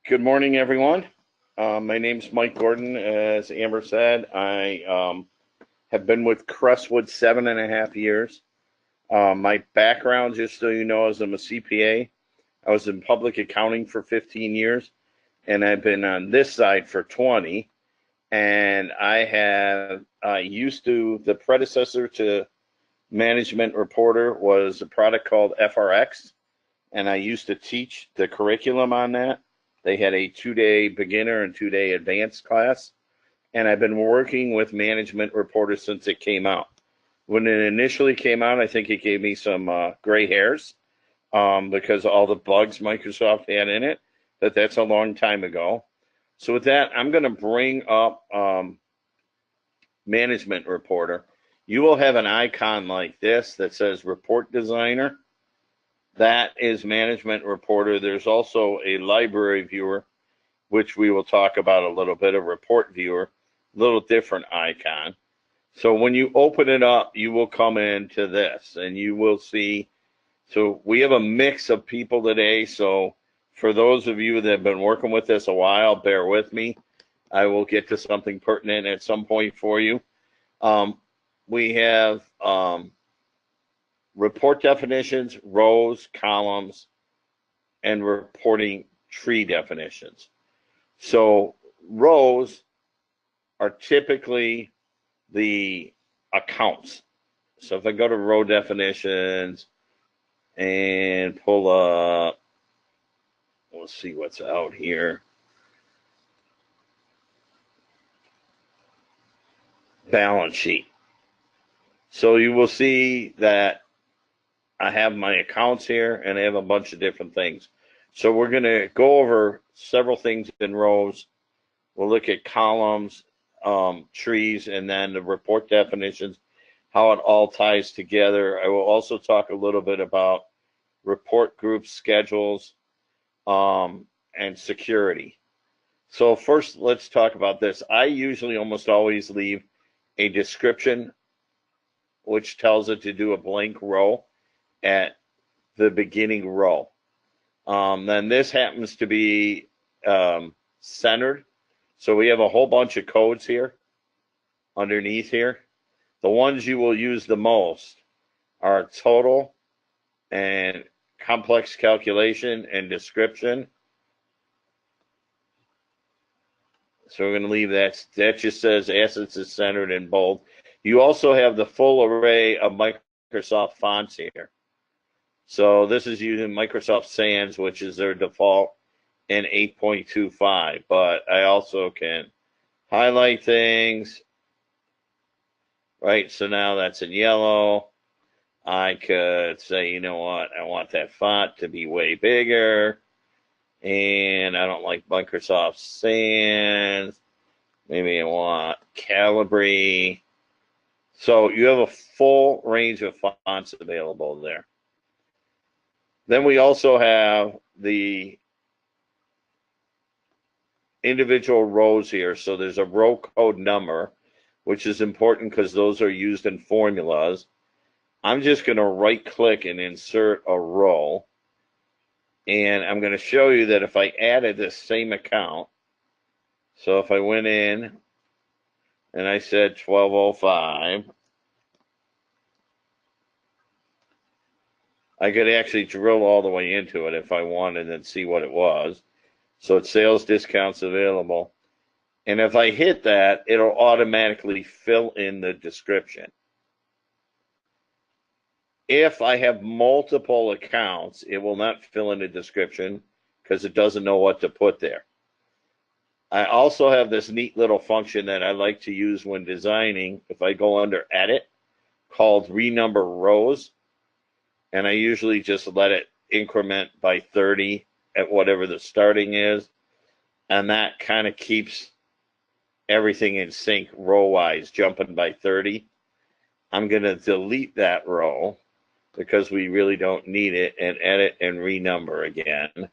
Good morning, everyone. My name's Mike Gordon. As Amber said, I have been with Crestwood 7.5 years. My background, just so you know, is I'm a CPA. I was in public accounting for 15 years, and I've been on this side for 20. And I have the predecessor to Management Reporter was a product called FRX, and I used to teach the curriculum on that. They had a 2-day beginner and 2-day advanced class, and I've been working with Management Reporter since it came out. When it initially came out, I think it gave me some gray hairs because of all the bugs Microsoft had in it, but that's a long time ago. So with that, I'm going to bring up Management Reporter. You will have an icon like this that says Report Designer. That is Management Reporter. There's also a library viewer, which we will talk about a little bit, a report viewer, a little different icon. So when you open it up, you will come into this and you will see. So we have a mix of people today. So for those of you that have been working with this a while, bear with me. I will get to something pertinent at some point for you. We have report definitions, rows, columns, and reporting tree definitions. So rows are typically the accounts. So if I go to row definitions and pull up, we'll see what's out here. Balance sheet. So you will see that I have my accounts here and I have a bunch of different things. So we're going to go over several things in rows. We'll look at columns, trees, and then the report definitions, how it all ties together. I will also talk a little bit about report groups, schedules, and security. So first, let's talk about this. I usually almost always leave a description, which tells it to do a blank row at the beginning row. Then this happens to be centered. So we have a whole bunch of codes here underneath here. The ones you will use the most are total and complex calculation and description. So we're going to leave that. That just says assets is centered in bold. You also have the full array of Microsoft fonts here. So this is using Microsoft Sans, which is their default in 8.25. But I also can highlight things, right? So now that's in yellow. I could say, you know what? I want that font to be way bigger. And I don't like Microsoft Sans. Maybe I want Calibri. So you have a full range of fonts available there. Then we also have the individual rows here. So there's a row code number, which is important because those are used in formulas. I'm just going to right click and insert a row. And I'm going to show you that if I added this same account, so if I went in and I said 1205, I could actually drill all the way into it if I wanted and see what it was. So it's sales discounts available. And if I hit that, it'll automatically fill in the description. If I have multiple accounts, it will not fill in the description because it doesn't know what to put there. I also have this neat little function that I like to use when designing. If I go under Edit, called Renumber Rows, and I usually just let it increment by 30 at whatever the starting is, and that kind of keeps everything in sync row-wise, jumping by 30. I'm going to delete that row because we really don't need it, and edit and renumber again.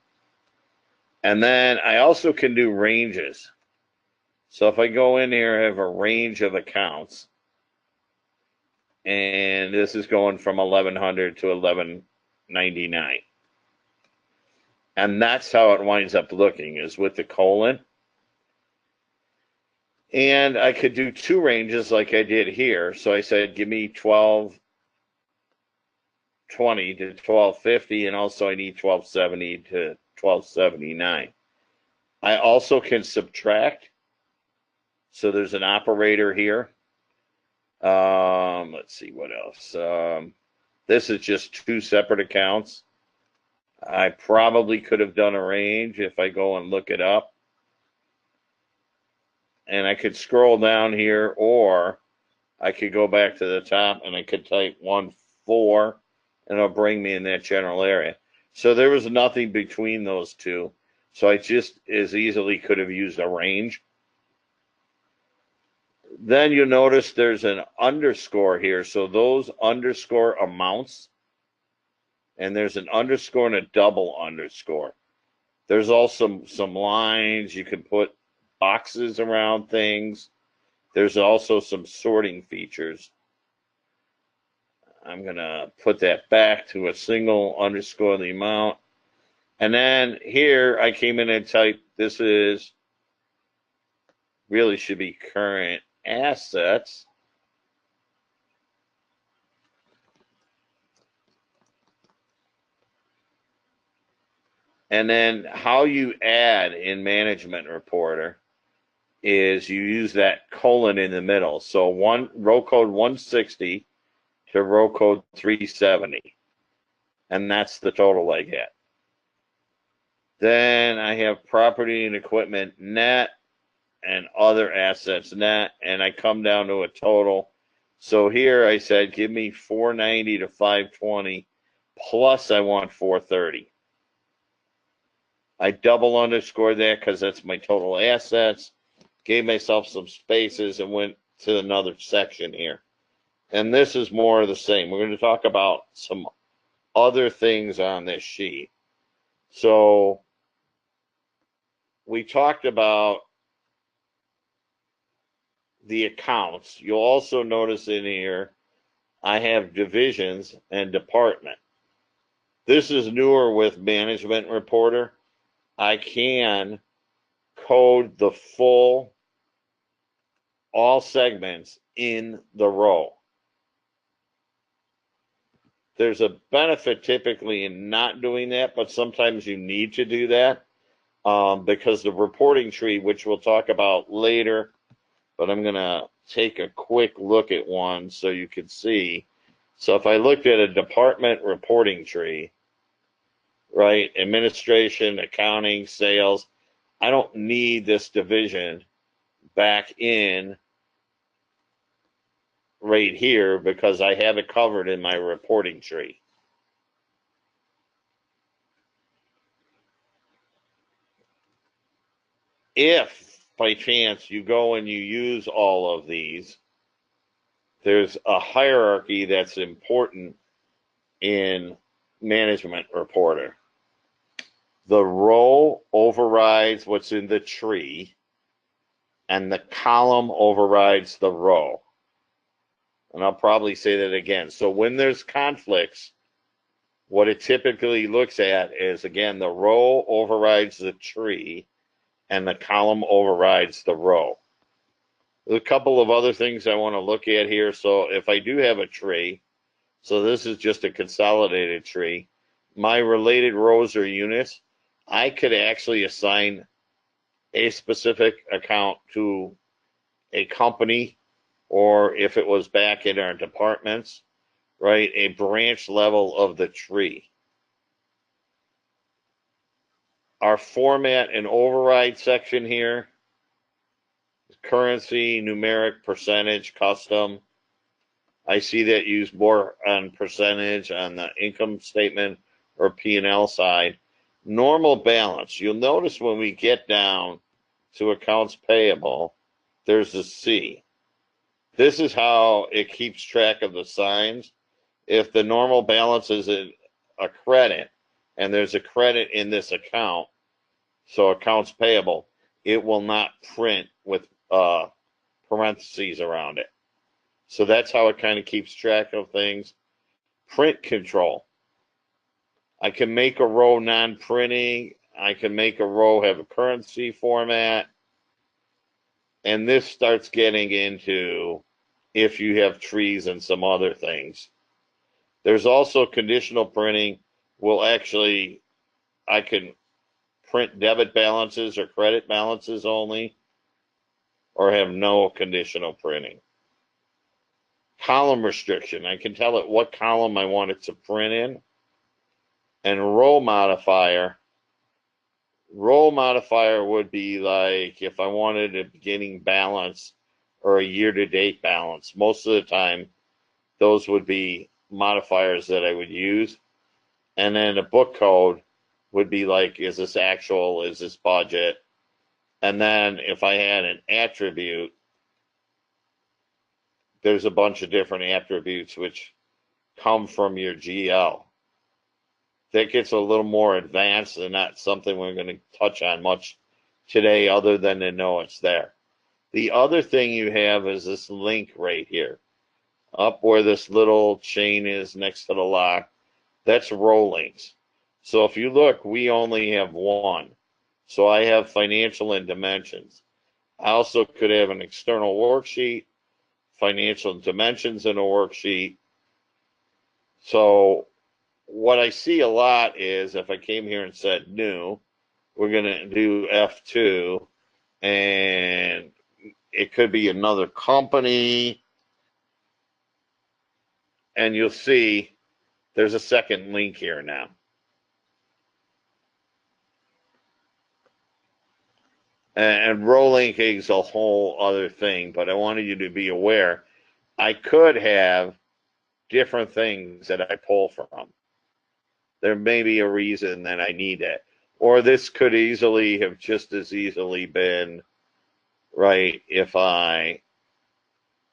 And then I also can do ranges. So if I go in here, I have a range of accounts. And this is going from 1100 to 1199. And that's how it winds up looking, is with the colon. And I could do two ranges like I did here. So I said, give me 1220 to 1250, and also I need 1270 to 1279. I also can subtract. So there's an operator here. Let's see what else. This is just two separate accounts. I probably could have done a range if I go and look it up. And I could scroll down here, or I could go back to the top and I could type 1-4 and it'll bring me in that general area. So there was nothing between those two. So I just as easily could have used a range. Then you'll notice there's an underscore here. So those underscore amounts, and there's an underscore and a double underscore. There's also some lines. You can put boxes around things. There's also some sorting features. I'm going to put that back to a single underscore the amount. And then here I came in and typed, this is, really should be current assets. And then how you add in Management Reporter is you use that colon in the middle. So row code 160 to row code 370. And that's the total I get. Then I have property and equipment net and other assets net, and I come down to a total. So here I said, give me 490 to 520, plus I want 430. I double underscored that because that's my total assets, gave myself some spaces, and went to another section here. And this is more of the same. We're going to talk about some other things on this sheet. So we talked about the accounts. You'll also notice in here, I have divisions and department. This is newer with Management Reporter. I can code the full, all segments in the row. There's a benefit typically in not doing that, but sometimes you need to do that because the reporting tree, which we'll talk about later, but I'm going to take a quick look at one so you can see. So if I looked at a department reporting tree, right, administration, accounting, sales, I don't need this division back in right here because I have it covered in my reporting tree. If by chance you go and you use all of these, there's a hierarchy that's important in Management Reporter. The row overrides what's in the tree, and the column overrides the row. And I'll probably say that again. So when there's conflicts, what it typically looks at is, again, the row overrides the tree, and the column overrides the row. There's a couple of other things I want to look at here. So if I do have a tree, so this is just a consolidated tree, my related rows or units, I could actually assign a specific account to a company, or if it was back in our departments, right, a branch level of the tree. Our format and override section here, currency, numeric, percentage, custom. I see that used more on percentage on the income statement or P&L side. Normal balance. You'll notice when we get down to accounts payable, there's a C. This is how it keeps track of the signs. If the normal balance is a credit, and there's a credit in this account, so accounts payable, it will not print with parentheses around it. So that's how it kind of keeps track of things. Print control. I can make a row non-printing. I can make a row have a currency format. And this starts getting into if you have trees and some other things. There's also conditional printing. I can print debit balances or credit balances only, or have no conditional printing. Column restriction. I can tell it what column I want it to print in. And row modifier. Row modifier would be like if I wanted a beginning balance or a year-to-date balance. Most of the time, those would be modifiers that I would use. And then a book code would be like, is this actual? Is this budget? And then if I had an attribute, there's a bunch of different attributes which come from your GL. That gets a little more advanced and not something we're going to touch on much today other than to know it's there. The other thing you have is this link right here. Up where this little chain is next to the lock, that's row links. So if you look, we only have one. So I have financial and dimensions. I also could have an external worksheet, financial dimensions in a worksheet. So what I see a lot is if I came here and said new, we're going to do F2, and it could be another company, and you'll see there's a second link here now. And row linking is a whole other thing, but I wanted you to be aware. I could have different things that I pull from. There may be a reason that I need it. Or this could easily have just as easily been, right, if I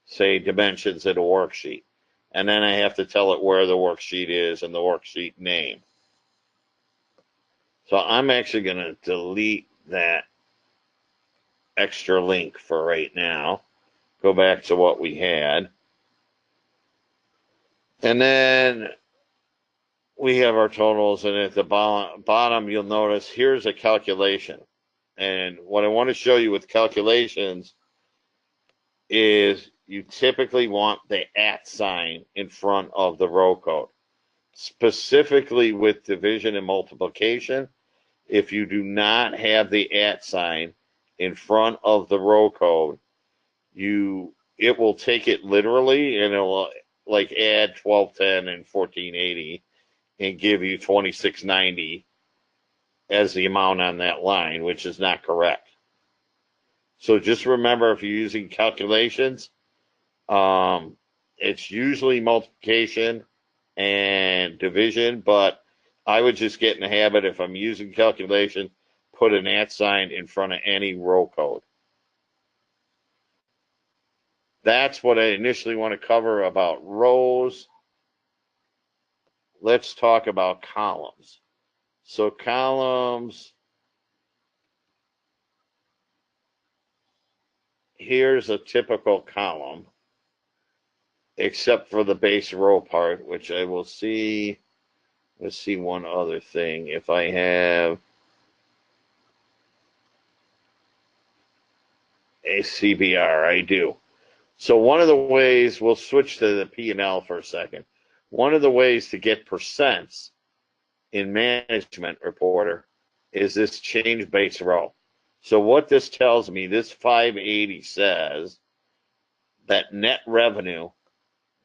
say dimensions in a worksheet. And then I have to tell it where the worksheet is and the worksheet name. So I'm actually going to delete that extra link for right now. Go back to what we had. And then we have our totals, and at the bottom you'll notice here's a calculation. And what I want to show you with calculations is you typically want the @ sign in front of the row code. Specifically with division and multiplication, if you do not have the @ sign in front of the row code, it will take it literally and it'll like add 1210 and 1480 and give you 2690 as the amount on that line, which is not correct. So just remember, if you're using calculations, it's usually multiplication and division, but I would just get in the habit, if I'm using calculation, put an @ sign in front of any row code. That's what I initially want to cover about rows. Let's talk about columns. So columns, here's a typical column, except for the base row part, which I will see. Let's see one other thing. If I have a CBR, I do. So one of the ways, we'll switch to the P&L for a second. One of the ways to get percents in Management Reporter is this change base row. So what this tells me, this 580 says that net revenue,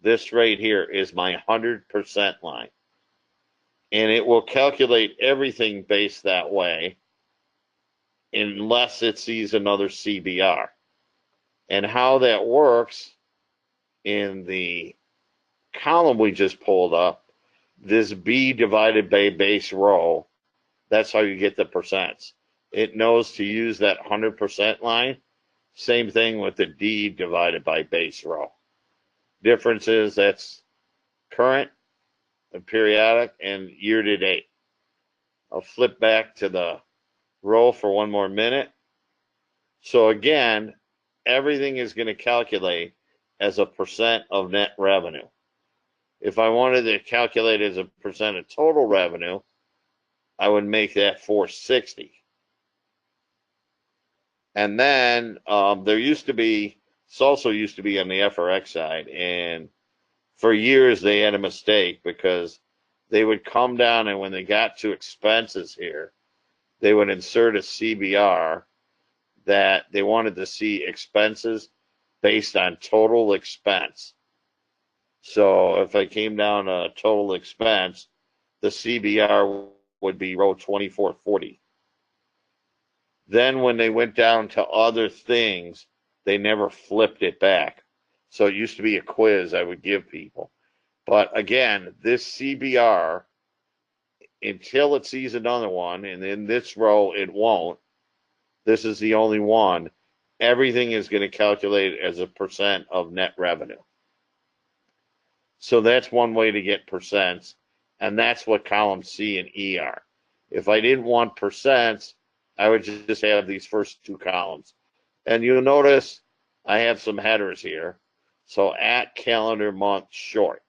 this right here, is my 100% line. And it will calculate everything based that way unless it sees another CBR. And how that works in the column we just pulled up, this B divided by base row, that's how you get the percents. It knows to use that 100% line. Same thing with the D divided by base row. Difference is that's current, and periodic, and year to date. I'll flip back to the row for one more minute. So again, everything is going to calculate as a percent of net revenue. If I wanted to calculate as a percent of total revenue, I would make that 460. And then there used to be, this also used to be on the FRX side, and for years they had a mistake because they would come down and when they got to expenses here, they would insert a CBR that they wanted to see expenses based on total expense. So if I came down to total expense, the CBR would be row 2440. Then when they went down to other things, they never flipped it back. So it used to be a quiz I would give people. But again, this CBR, until it sees another one, and in this row it won't, this is the only one, everything is going to calculate as a percent of net revenue. So that's one way to get percents, and that's what column C and E are. If I didn't want percents, I would just have these first two columns. And you'll notice I have some headers here. So at calendar month short.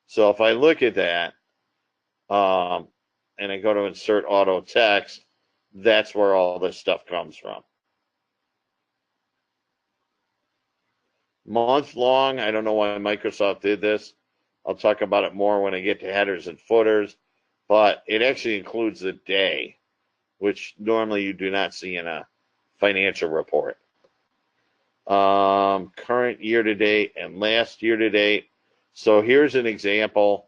So if I look at that, and I go to insert auto text, that's where all this stuff comes from. Month long, I don't know why Microsoft did this. I'll talk about it more when I get to headers and footers, but it actually includes the day, which normally you do not see in a financial report. Current year to date and last year to date. So here's an example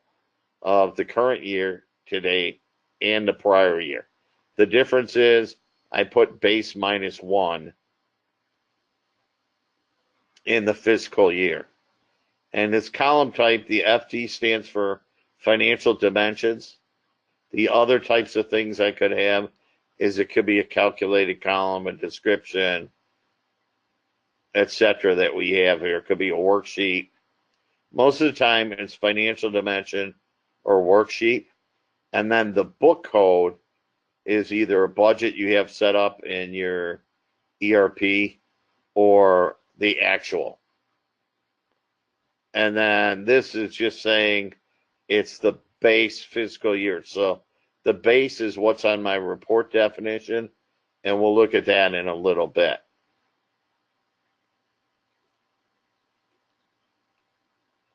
of the current year to date and the prior year. The difference is I put base -1 in the fiscal year. And this column type, the FD stands for financial dimensions. The other types of things I could have is it could be a calculated column, a description, etc. that we have here. It could be a worksheet. Most of the time it's financial dimension or worksheet. And then the book code is either a budget you have set up in your ERP or the actual. And then this is just saying it's the base fiscal year. So the base is what's on my report definition, and we'll look at that in a little bit.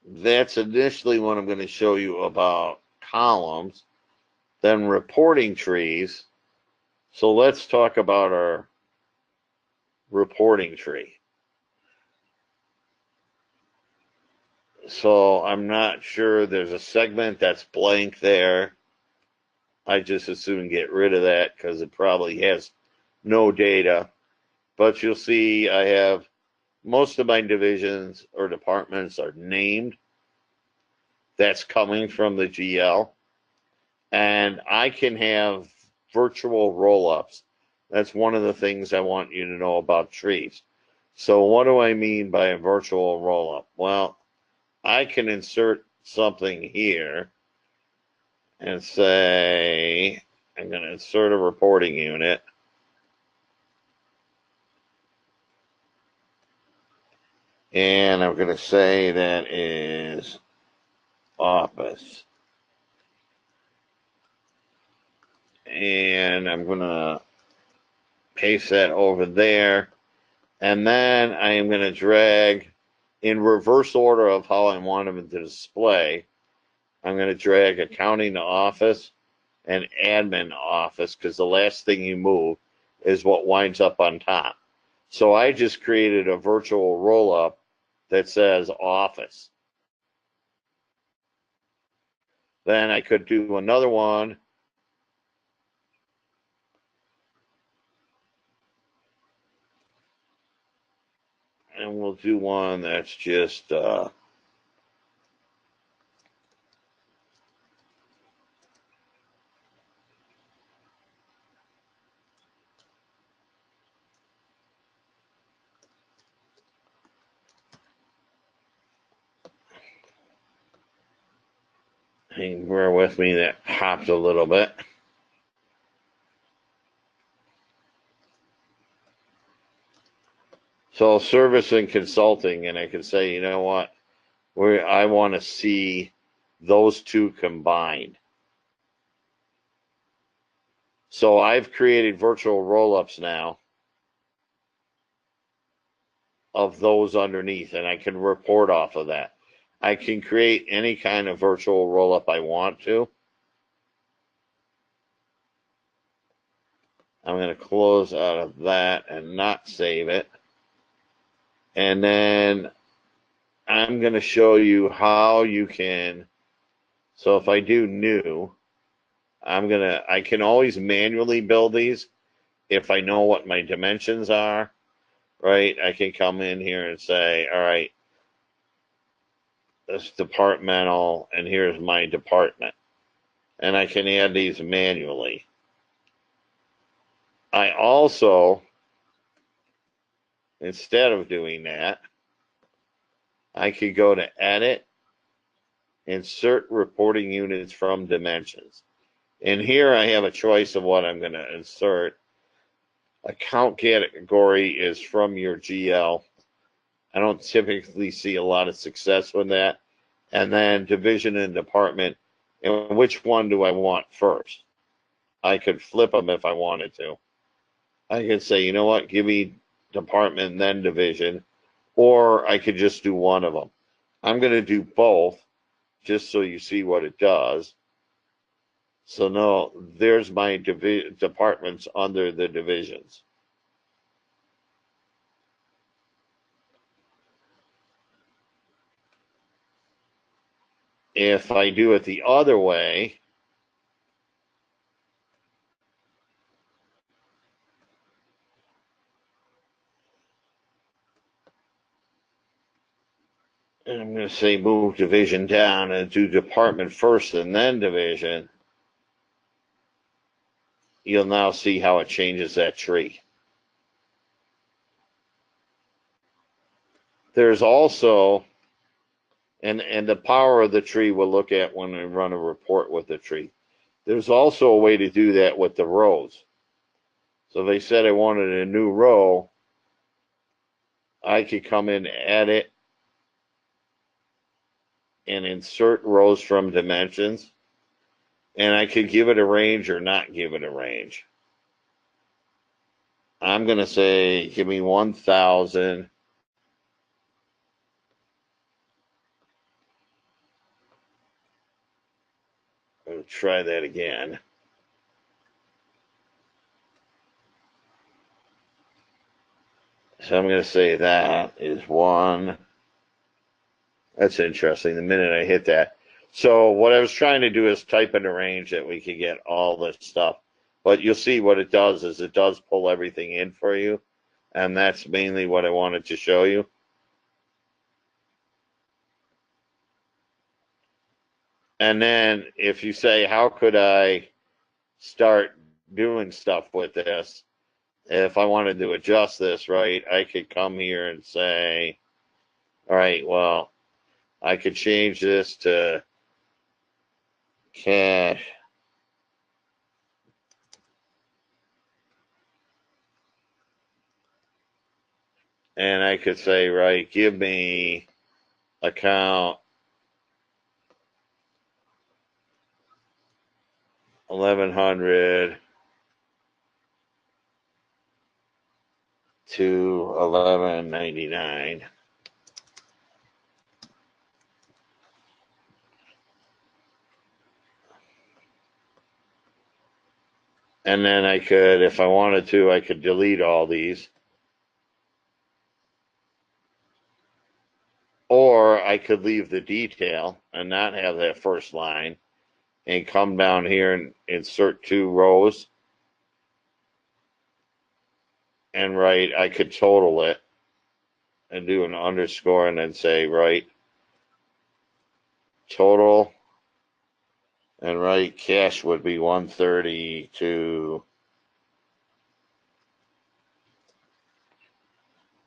That's initially what I'm going to show you about columns, then reporting trees. So let's talk about our reporting tree. So I'm not sure, there's a segment that's blank there. I just as soon get rid of that because it probably has no data. But you'll see I have most of my divisions or departments are named. That's coming from the GL. And I can have virtual roll-ups. That's one of the things I want you to know about trees. So what do I mean by a virtual roll-up? Well, I can insert something here and say, I'm going to insert a reporting unit. And I'm going to say that is office. And I'm going to paste that over there. And then I am going to drag in reverse order of how I want them to display. I'm going to drag accounting to office and admin office because the last thing you move is what winds up on top. So I just created a virtual roll-up that says office. Then I could do another one. And we'll do one that's just bear with me, that hopped a little bit. So service and consulting, and I can say, you know what, I want to see those two combined. So I've created virtual rollups now of those underneath, and I can report off of that. I can create any kind of virtual rollup I want to. I'm going to close out of that and not save it. And then I'm going to show you how you can. So if I do new, I can always manually build these if I know what my dimensions are, right? I can come in here and say, all right, this departmental, and here's my department. And I can add these manually. I also, instead of doing that, I could go to edit, insert reporting units from dimensions. And here I have a choice of what I'm going to insert. Account category is from your GL. I don't typically see a lot of success with that. And then division and department. And which one do I want first? I could flip them if I wanted to. I could say, you know what, give me department and then division. Or I could just do one of them. I'm going to do both just so you see what it does. So no, there's my departments under the divisions. If I do it the other way, and I'm going to say move division down and do department first and then division, you'll now see how it changes that tree. There's also, and the power of the tree we'll look at when we run a report with the tree. There's also a way to do that with the rows. So they said I wanted a new row. I could come in, edit, and insert rows from dimensions. And I could give it a range or not give it a range. I'm going to say, give me 1,000. I'll try that again. So I'm going to say that is 1. That's interesting. The minute I hit that. So what I was trying to do is type in a range that we could get all this stuff. But you'll see what it does is it does pull everything in for you. And that's mainly what I wanted to show you. And then if you say, how could I start doing stuff with this? If I wanted to adjust this, right, I could come here and say, all right, well, I could change this to cash. And I could say, right, give me account 1100 to 1199. And then I could, if I wanted to, I could delete all these. Or I could leave the detail and not have that first line and come down here and insert 2 rows. And write, I could total it and do an underscore and then say, right, total, and right, cash would be 130 to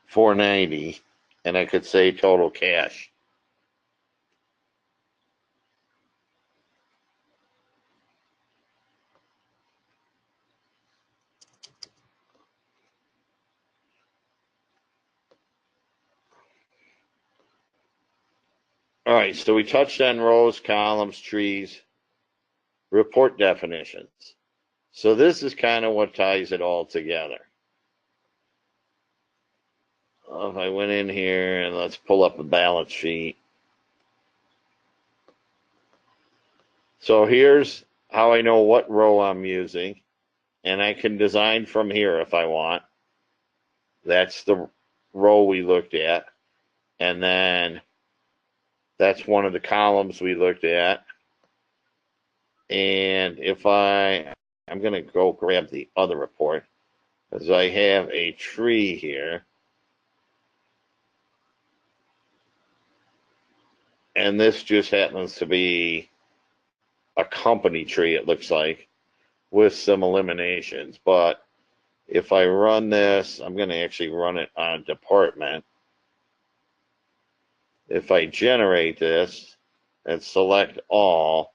490, and I could say total cash. All right, so we touched on rows, columns, trees, report definitions. So this is kind of what ties it all together. If I went in here and let's pull up a balance sheet. So here's how I know what row I'm using, and I can design from here if I want. That's the row we looked at, and then that's one of the columns we looked at. And if I'm going to go grab the other report, because I have a tree here. And this just happens to be a company tree, it looks like, with some eliminations. But if I run this, I'm going to actually run it on department. If I generate this and select all,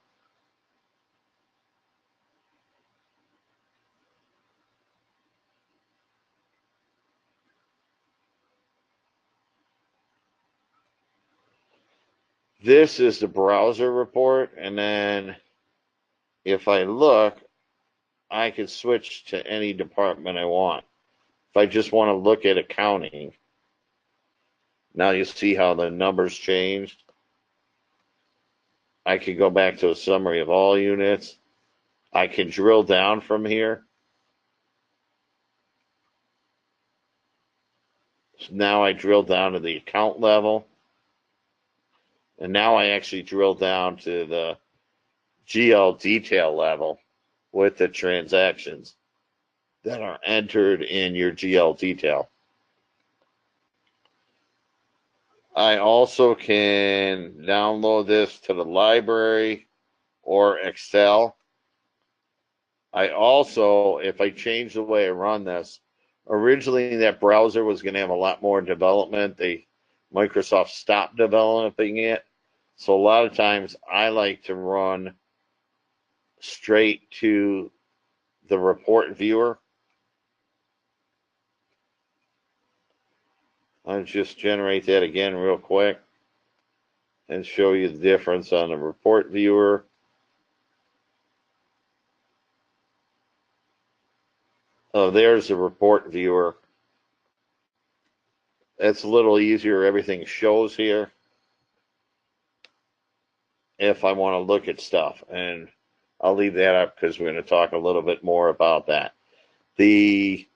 this is the browser report. And then if I look, I can switch to any department I want. If I just want to look at accounting, now you see how the numbers changed. I can go back to a summary of all units. I can drill down from here. So now I drill down to the account level. And now I actually drill down to the GL detail level with the transactions that are entered in your GL detail. I also can download this to the library or Excel. I also, if I change the way I run this, originally that browser was going to have a lot more development. Microsoft stopped developing it. So a lot of times I like to run straight to the report viewer. I'll just generate that again real quick and show you the difference on the report viewer. Oh, there's the report viewer. It's a little easier. Everything shows here if I want to look at stuff. And I'll leave that up because we're going to talk a little bit more about that. The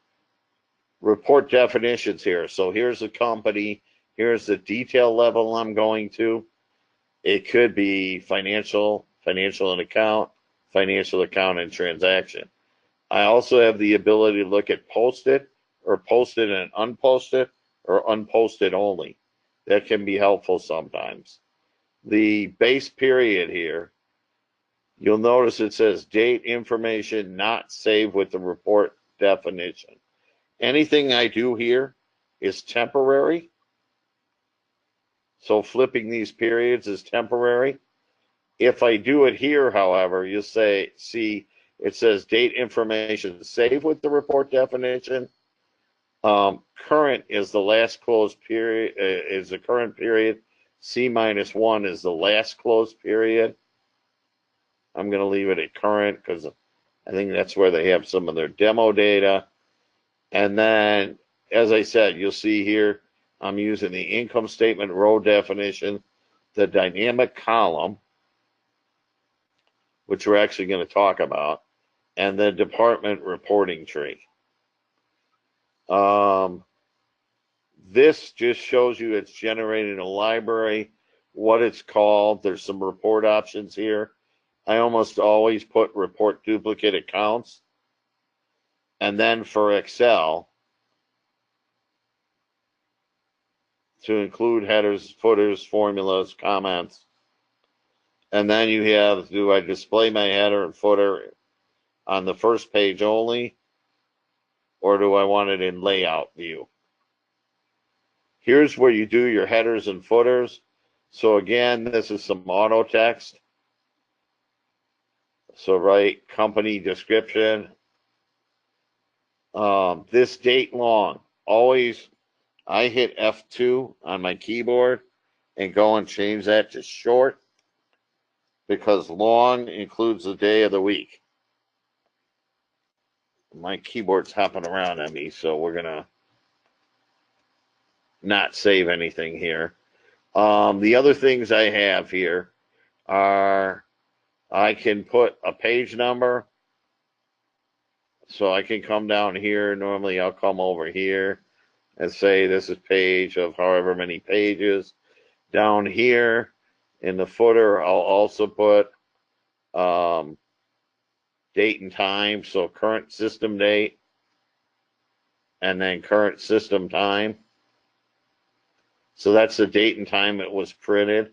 report definitions here. So here's the company. Here's the detail level I'm going to. It could be financial and account, financial account and transaction. I also have the ability to look at posted or posted and unposted or unposted only. That can be helpful sometimes. The base period here, you'll notice it says date information not saved with the report definition. Anything I do here is temporary. So flipping these periods is temporary. If I do it here, however, you'll see it says date information saved with the report definition. Current is the last closed period, is the current period. C-1 is the last closed period. I'm going to leave it at current because I think that's where they have some of their demo data. And then, as I said, you'll see here, I'm using the income statement row definition, the dynamic column, which we're actually going to talk about, and the department reporting tree. This just shows you it's generating a library, what it's called. There's some report options here. I almost always put report duplicate accounts. And then for Excel, to include headers, footers, formulas, comments. And then you have, do I display my header and footer on the first page only, or do I want it in layout view? Here's where you do your headers and footers. So again, this is some auto text. So write company description. This date long, always I hit F2 on my keyboard and go and change that to short because long includes the day of the week. My keyboard's hopping around on me, so we're gonna not save anything here. The other things I have here are I can put a page number. So I can come down here. Normally I'll come over here and say this is page of however many pages. Down here in the footer, I'll also put date and time. So current system date and then current system time. So that's the date and time it was printed.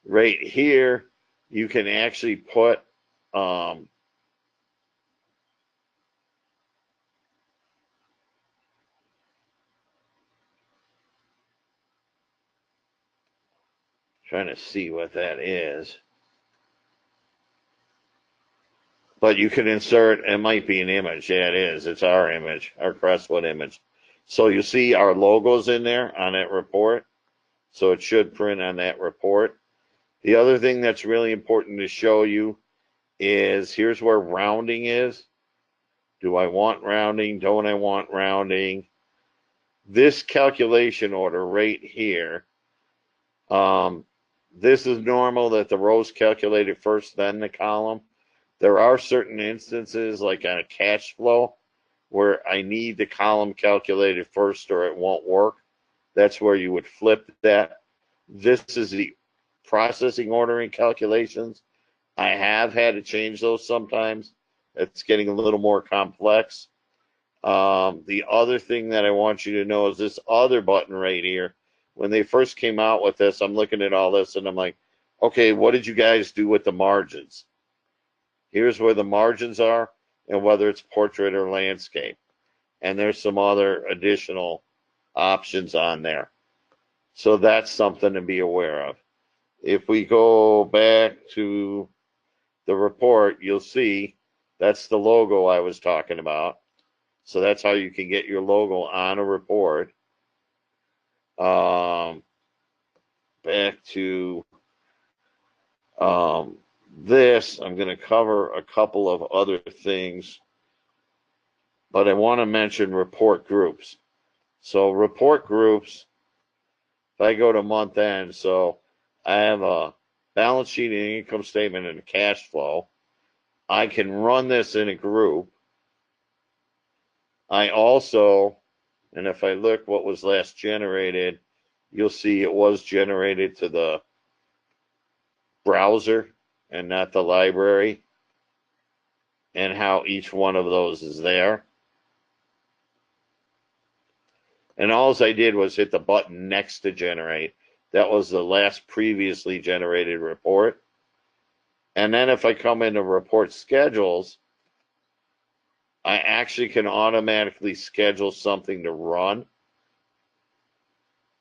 Right here, you can actually put trying to see what that is. But you can insert, it might be an image. Yeah, it is. It's our image, our Crestwood image. So you see our logos in there on that report. So it should print on that report. The other thing that's really important to show you is here's where rounding is. Do I want rounding? Don't I want rounding? This calculation order right here, this is normal that the rows calculated first, then the column. There are certain instances, like on a cash flow, where I need the column calculated first or it won't work. That's where you would flip that. This is the processing ordering calculations. I have had to change those sometimes. It's getting a little more complex. The other thing that I want you to know is this other button right here. When they first came out with this, I'm looking at all this and I'm like, okay, what did you guys do with the margins? Here's where the margins are and whether it's portrait or landscape. And there's some other additional options on there. So that's something to be aware of. If we go back to the report, you'll see that's the logo I was talking about. So that's how you can get your logo on a report. Back to this, I'm going to cover a couple of other things, but I want to mention report groups. So report groups, if I go to month end, so I have a balance sheet and income statement and a cash flow. I can run this in a group. I also, and if I look what was last generated, you'll see it was generated to the browser and not the library, and how each one of those is there. And all I did was hit the button next to generate. That was the last previously generated report. And then if I come into report schedules, I actually can automatically schedule something to run.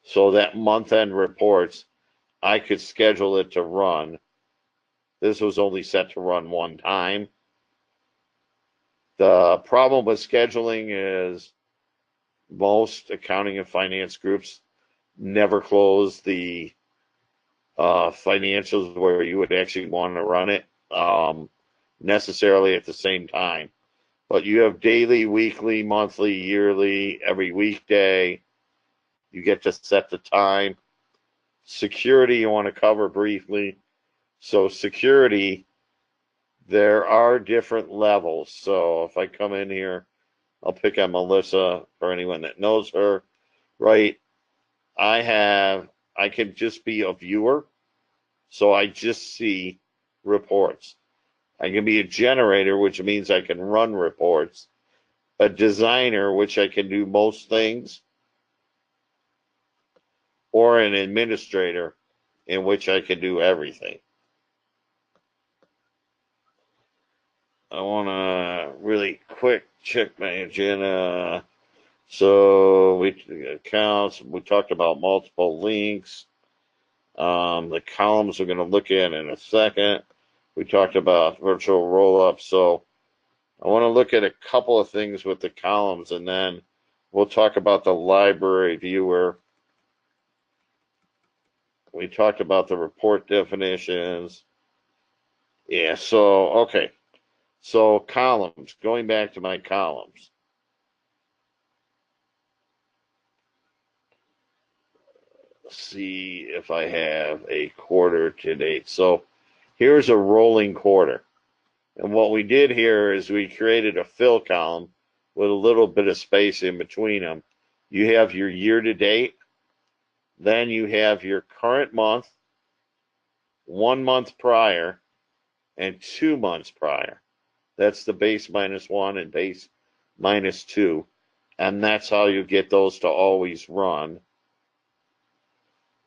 So that month-end reports, I could schedule it to run. This was only set to run one time. The problem with scheduling is most accounting and finance groups never close the financials where you would actually want to run it necessarily at the same time. But you have daily, weekly, monthly, yearly, every weekday. You get to set the time. Security, you want to cover briefly. So security, there are different levels. So if I come in here, I'll pick on Melissa for anyone that knows her, right? I can just be a viewer. So I just see reports. I can be a generator, which means I can run reports. A designer, which I can do most things. Or an administrator, in which I can do everything. I want to really quick check my agenda. So accounts, we talked about multiple links. The columns we're going to look at in a second. We talked about virtual roll-ups. So I want to look at a couple of things with the columns, and then we'll talk about the library viewer. We talked about the report definitions. Yeah, so, okay. So columns, going back to my columns. See if I have a quarter to date. So here's a rolling quarter. And what we did here is we created a fill column with a little bit of space in between them. You have your year to date, then you have your current month, 1 month prior, and 2 months prior. That's the base -1 and base -2. And that's how you get those to always run.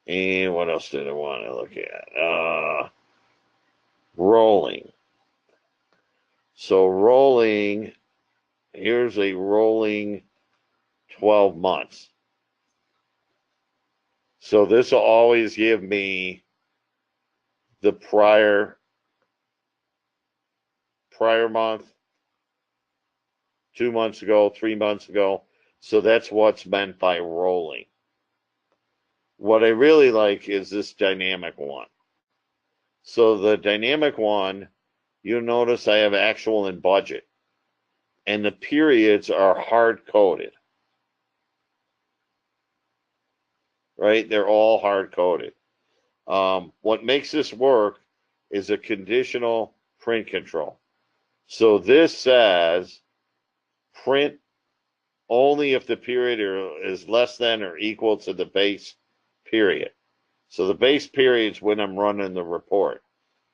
And what else did I want to look at? Rolling. So rolling, here's a rolling 12 months. So this will always give me the prior month, 2 months ago, 3 months ago. So that's what's meant by rolling. What I really like is this dynamic one. So the dynamic one, you'll notice I have actual and budget. And the periods are hard-coded. Right? They're all hard-coded. What makes this work is a conditional print control. So this says print only if the period is less than or equal to the base period. So the base period is when I'm running the report.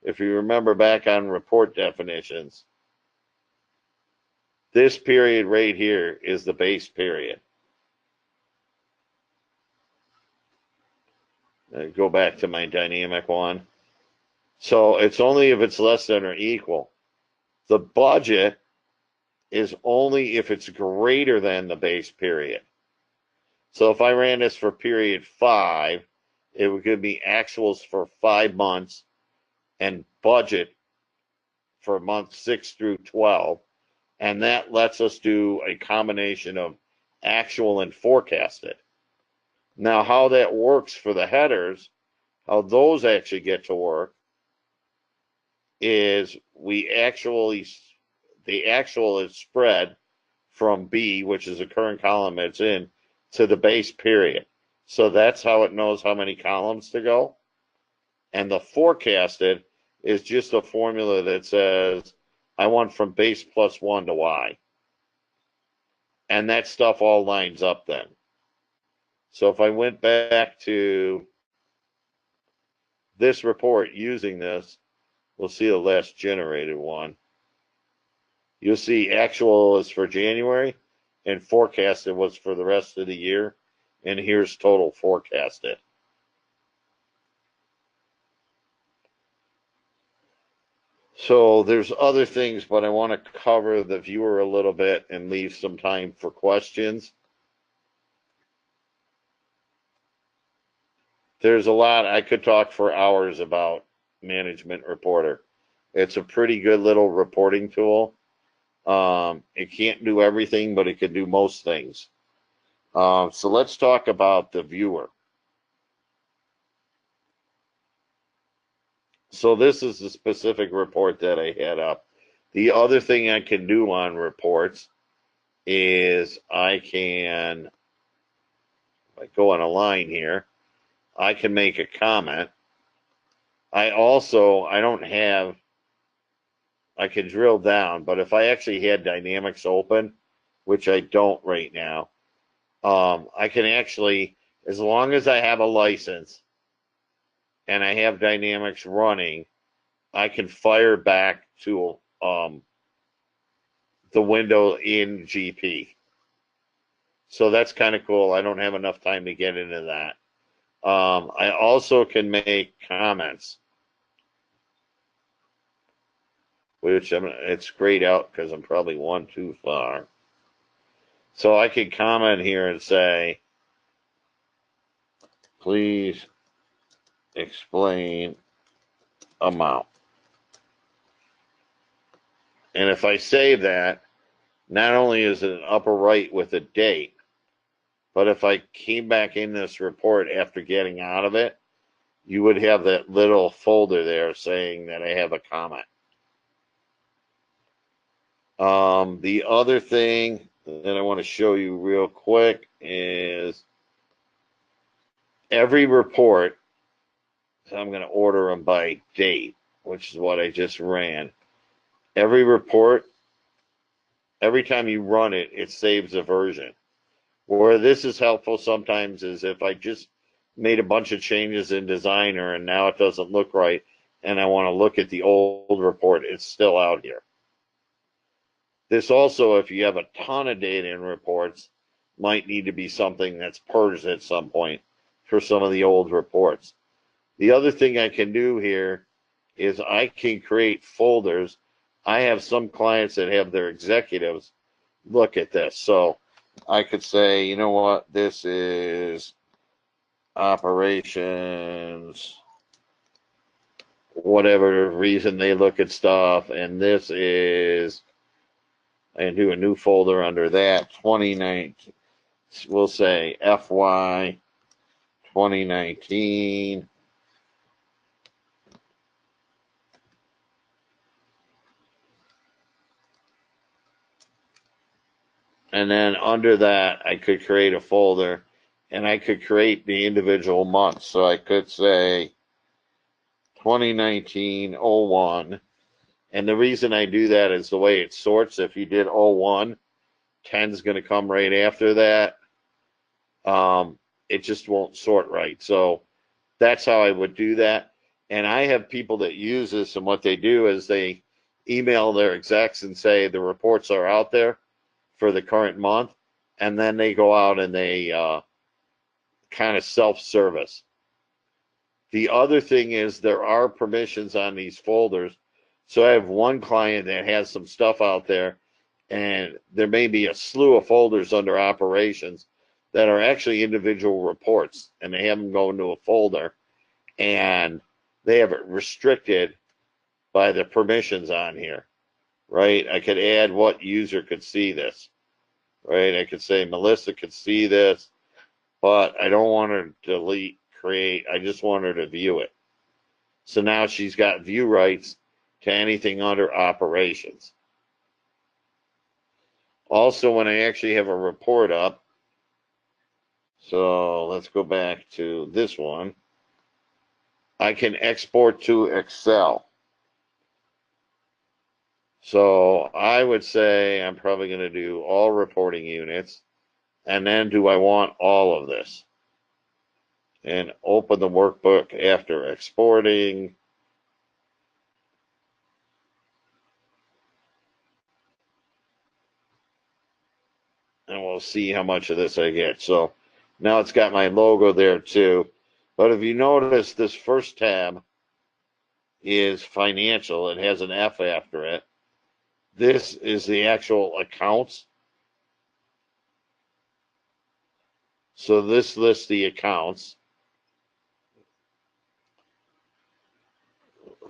If you remember back on report definitions, this period right here is the base period. Go back to my dynamic one. So it's only if it's less than or equal. The budget is only if it's greater than the base period. So if I ran this for period 5, it would give me actuals for 5 months and budget for months 6 through 12. And that lets us do a combination of actual and forecasted. Now, how that works for the headers, how those actually get to work, is the actual is spread from B, which is the current column it's in, to the base period. So that's how it knows how many columns to go. And the forecasted is just a formula that says, I want from base +1 to Y. And that stuff all lines up then. So if I went back to this report using this, we'll see the last generated one. You'll see actual is for January and forecasted was for the rest of the year. And here's total forecasted. So there's other things, but I want to cover the viewer a little bit and leave some time for questions. There's a lot. I could talk for hours about Management Reporter. It's a pretty good little reporting tool. It can't do everything, but it can do most things. So let's talk about the viewer. So this is the specific report that I had up. The other thing I can do on reports is I can, if I go on a line here, I can make a comment. I can drill down, but if I actually had Dynamics open, which I don't right now, I can actually, as long as I have a license and I have Dynamics running, I can fire back to the window in GP. So that's kind of cool. I don't have enough time to get into that. I also can make comments, which it's grayed out because I'm probably one too far. So I could comment here and say, please explain amount. And if I save that, not only is it an upper right with a date, but if I came back in this report after getting out of it, you would have that little folder there saying that I have a comment. The other thing that I want to show you real quick is every report. So I'm going to order them by date, which is what I just ran. Every report, every time you run it, it saves a version. Where this is helpful sometimes is if I just made a bunch of changes in Designer and now it doesn't look right and I want to look at the old report, it's still out here. This also, if you have a ton of data in reports, might need to be something that's purged at some point for some of the old reports. The other thing I can do here is I can create folders. I have some clients that have their executives look at this. So I could say, you know what, this is operations, whatever reason they look at stuff, and this is, and do a new folder under that, 2019, we'll say FY 2019. And then under that, I could create a folder and I could create the individual months. So I could say 2019-01. And the reason I do that is the way it sorts. If you did 01, 10 is going to come right after that. It just won't sort right. So that's how I would do that. And I have people that use this, and what they do is they email their execs and say the reports are out there for the current month, and then they go out and they kind of self-service. The other thing is there are permissions on these folders. So I have one client that has some stuff out there, and there may be a slew of folders under operations that are actually individual reports, and they have them go into a folder, and they have it restricted by the permissions on here, right? I could add what user could see this, right? I could say Melissa could see this, but I don't want her to delete, create. I just want her to view it. So now she's got view rights to anything under operations. Also, when I actually have a report up, so let's go back to this one, I can export to Excel. So I would say I'm probably going to do all reporting units, and then do I want all of this? And open the workbook after exporting. And we'll see how much of this I get. So now it's got my logo there too. But if you notice, this first tab is financial. It has an F after it. This is the actual accounts. So this lists the accounts.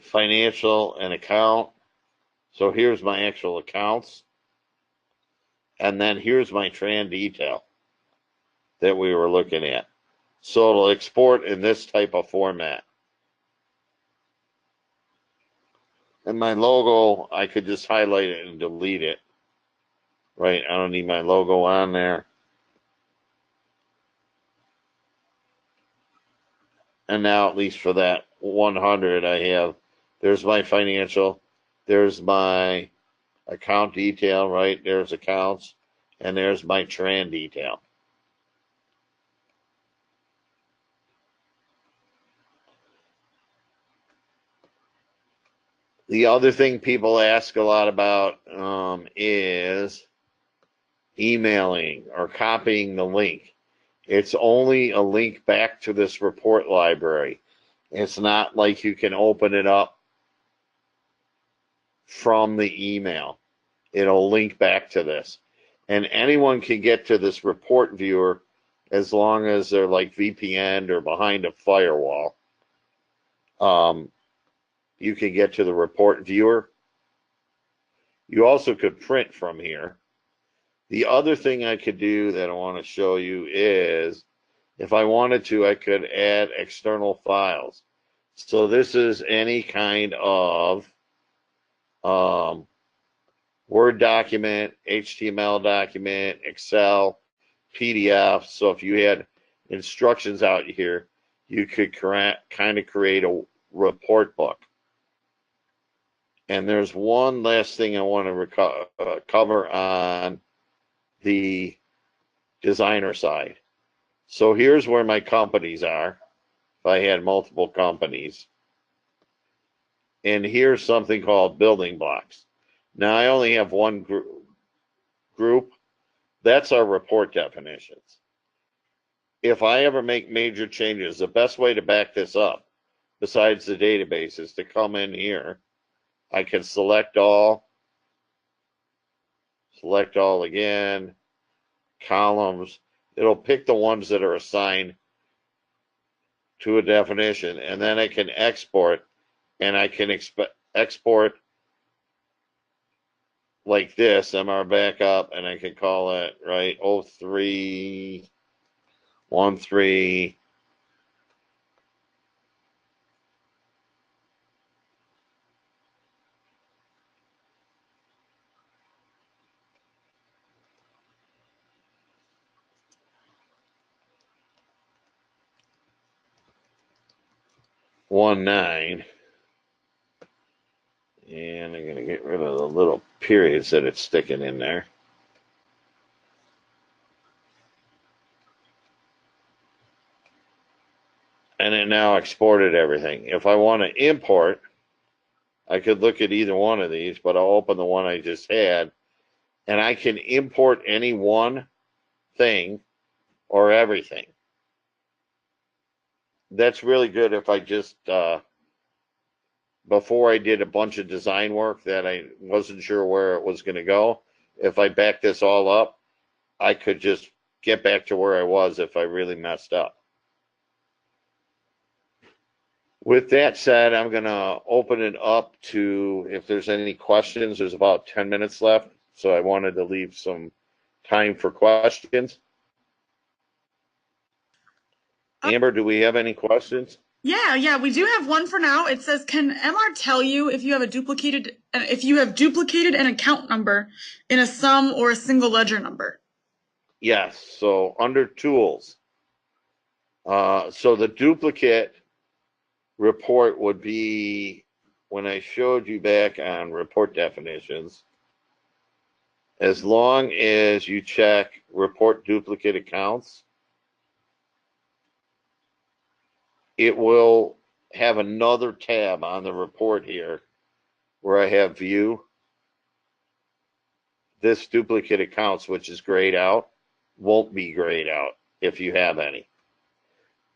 Financial and account. So here's my actual accounts. And then here's my tran detail that we were looking at. So it'll export in this type of format. And my logo, I could just highlight it and delete it. Right, I don't need my logo on there. And now, at least for that 100, I have, there's my financial, there's my account detail, right? There's accounts, and there's my tran detail. The other thing people ask a lot about is emailing or copying the link. It's only a link back to this report library. It's not like you can open it up from the email. It'll link back to this. And anyone can get to this report viewer as long as they're like VPN or behind a firewall. You can get to the report viewer. You also could print from here. The other thing I could do that I want to show you is, if I wanted to, I could add external files. So this is any kind of Word document, HTML document, Excel, PDF. So if you had instructions out here, you could kind of create a report book. And there's one last thing I want to cover on the designer side. So here's where my companies are. If I had multiple companies. And here's something called building blocks. Now I only have one group. That's our report definitions. If I ever make major changes, the best way to back this up, besides the database, is to come in here. I can select all again, columns. It'll pick the ones that are assigned to a definition, and then I can export, and I can export like this, MR backup, and I can call it, right, 0313 19, and I'm going to get rid of the little periods that it's sticking in there. And it now exported everything. If I want to import, I could look at either one of these, but I'll open the one I just had, and I can import any one thing or everything. That's really good if I just, before I did a bunch of design work that I wasn't sure where it was going to go, if I back this all up, I could just get back to where I was if I really messed up. With that said, I'm going to open it up to if there's any questions. There's about 10 minutes left, so I wanted to leave some time for questions. Amber, do we have any questions? Yeah, we do have one for now. It says, can MR tell you if you have duplicated an account number in a sum or a single ledger number? Yes. So under tools, so the duplicate report would be when I showed you back on report definitions. As long as you check report duplicate accounts, it will have another tab on the report here where I have view. This duplicate accounts, which is grayed out, won't be grayed out if you have any.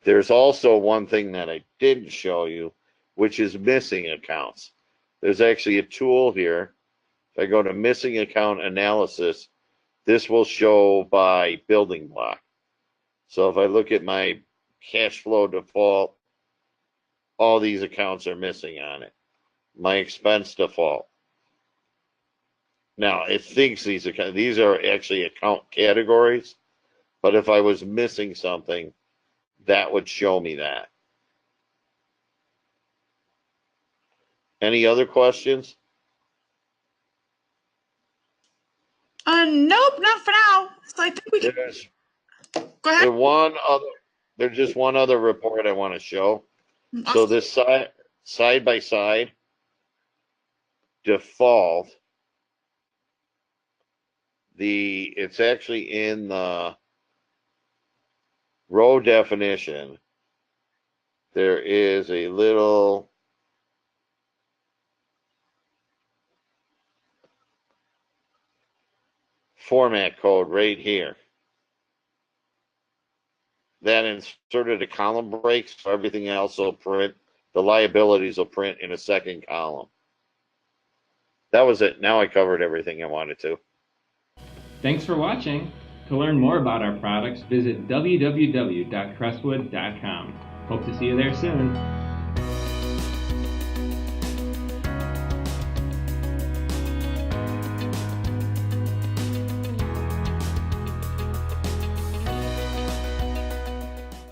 There's also one thing that I didn't show you, which is missing accounts. There's actually a tool here. If I go to missing account analysis, this will show by building block. So if I look at my cash flow default, all these accounts are missing on it. My expense default. Now it thinks these are actually account categories, but if I was missing something, that would show me that. Any other questions? Nope, not for now. So I think we can. Go ahead. There's just one other report I want to show. Awesome. So this side by side default, it's actually in the row definition. There is a little format code right here that inserted a column break, so everything else will print. The liabilities will print in a second column. That was it. Now I covered everything I wanted to. Thanks for watching. To learn more about our products, visit www.crestwood.com. Hope to see you there soon.